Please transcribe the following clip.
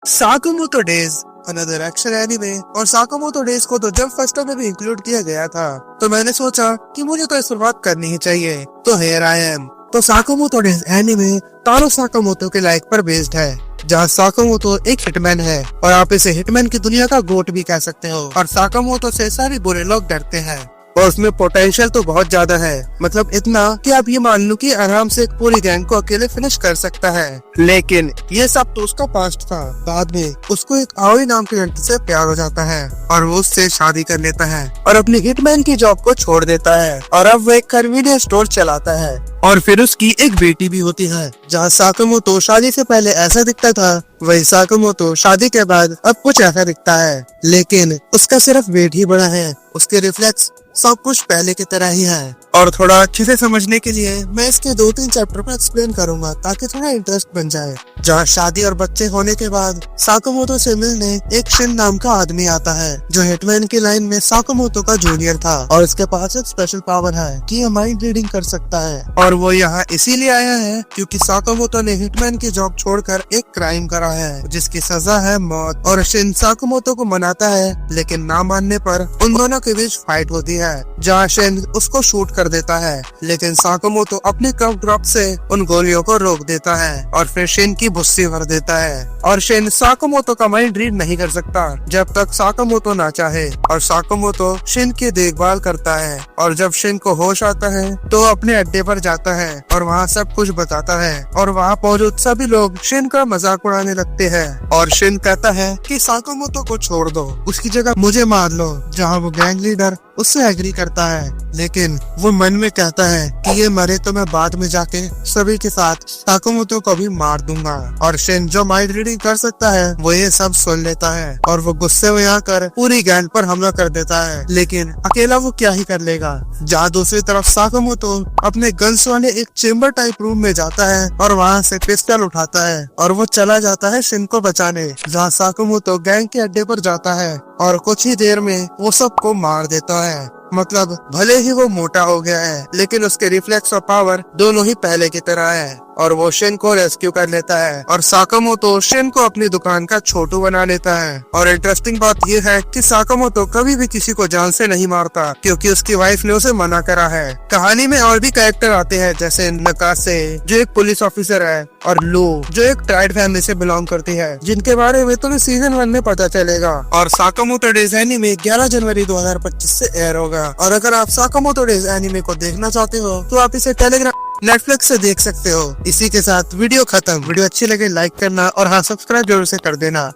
साकामोतो days another action anime. और साकामोतो days को तो जब फर्स्ट में भी इंक्लूड किया गया था तो मैंने सोचा कि मुझे तो इस पर बात करनी ही चाहिए, तो हियर आई एम। तो साकामोतो डेज एनिमे तारो साकामोतो के लाइफ पर बेस्ड है, जहाँ साकामोतो एक हिटमैन है और आप इसे हिटमैन की दुनिया का गोट भी कह सकते हो। और साकामोतो से सारे बुरे लोग डरते हैं और उसमें पोटेंशियल तो बहुत ज्यादा है, मतलब इतना कि आप ये मान लो कि आराम से एक पूरी गैंग को अकेले फिनिश कर सकता है। लेकिन ये सब तो उसका पास्ट था। बाद में उसको एक आओई नाम की लड़की से प्यार हो जाता है और वो उससे शादी कर लेता है और अपनी हिटमैन की जॉब को छोड़ देता है और अब वो एक कन्वीनियंस स्टोर चलाता है। और फिर उसकी एक बेटी भी होती है। जहाँ साकामोतो शादी से पहले ऐसा दिखता था, वही साकामोतो शादी के बाद अब कुछ ऐसा दिखता है, लेकिन उसका सिर्फ वेट ही बड़ा है। उसके रिफ्लेक्स सब कुछ पहले की तरह ही है। और थोड़ा अच्छे से समझने के लिए मैं इसके 2-3 चैप्टर पर एक्सप्लेन करूंगा ताकि थोड़ा इंटरेस्ट बन जाए। जहाँ शादी और बच्चे होने के बाद साकामोतो से मिलने एक शिन नाम का आदमी आता है, जो हिटमैन की लाइन में साकामोतो का जूनियर था और इसके पास एक स्पेशल पावर है कि ये माइंड रीडिंग कर सकता है। और वो यहाँ इसीलिए आया है क्योंकि साकामोतो ने हिटमैन की जॉब छोड़कर एक क्राइम करा है जिसकी सजा है मौत। और शिन साकामोतो को मनाता है, लेकिन ना मानने पर उन दोनों के बीच फाइट होती है, जहाँ शिन उसको शूट कर देता है, लेकिन साकामोतो अपने कफ ड्रॉप से उन गोलियों को रोक देता है और फिर शिन की भुस्सी भर देता है। और शिन साकामोतो का माइंड रीड नहीं कर सकता जब तक साकामोतो ना चाहे। और साकामोतो शिन की देखभाल करता है और जब शिन को होश आता है तो अपने अड्डे पर जाता है और वहाँ सब कुछ बताता है और वहाँ मौजूद सभी लोग शिन का मजाक उड़ाने लगते हैं। और शिन कहता है कि साकामोतो को छोड़ दो, उसकी जगह मुझे मार लो, जहाँ वो गैंग लीडर उससे एग्री करता है, लेकिन वो मन में कहता है कि ये मरे तो मैं बाद में जाके सभी के साथ साकामोतो को भी मार दूंगा। और शिन जो माइंड रीडिंग कर सकता है वो ये सब सुन लेता है और वो गुस्से में आकर पूरी गैंग पर हमला कर देता है, लेकिन अकेला वो क्या ही कर लेगा। जहाँ दूसरी तरफ साकामोतो अपने गन्स वाले एक चेम्बर टाइप रूम में जाता है और वहाँ से पिस्टल उठाता है और वो चला जाता है शिन को बचाने, जहाँ साकामोतो गैंग के अड्डे पर जाता है और कुछ ही देर में वो सबको मार देता है। मतलब भले ही वो मोटा हो गया है, लेकिन उसके रिफ्लेक्स और पावर दोनों ही पहले की तरह है और वो शिन को रेस्क्यू कर लेता है। और साकामोतो शिन को अपनी दुकान का छोटू बना लेता है। और इंटरेस्टिंग बात ये है कि साकामोतो कभी भी किसी को जान से नहीं मारता क्योंकि उसकी वाइफ ने उसे मना करा है। कहानी में और भी कैरेक्टर आते हैं जैसे नकासे जो एक पुलिस ऑफिसर है और लू जो एक ट्राइड फैमिली से बिलोंग करती है, जिनके बारे में तुम्हें सीजन 1 में पता चलेगा। और साकामोतो डेज एनीमे 11 जनवरी 2025 से एयर होगा। और अगर आप साकामोतो डेज एनीमे को देखना चाहते हो तो आप इसे टेलीग्राम नेटफ्लिक्स से देख सकते हो। इसी के साथ वीडियो खत्म। वीडियो अच्छी लगे लाइक करना और हाँ सब्सक्राइब जरूर से कर देना।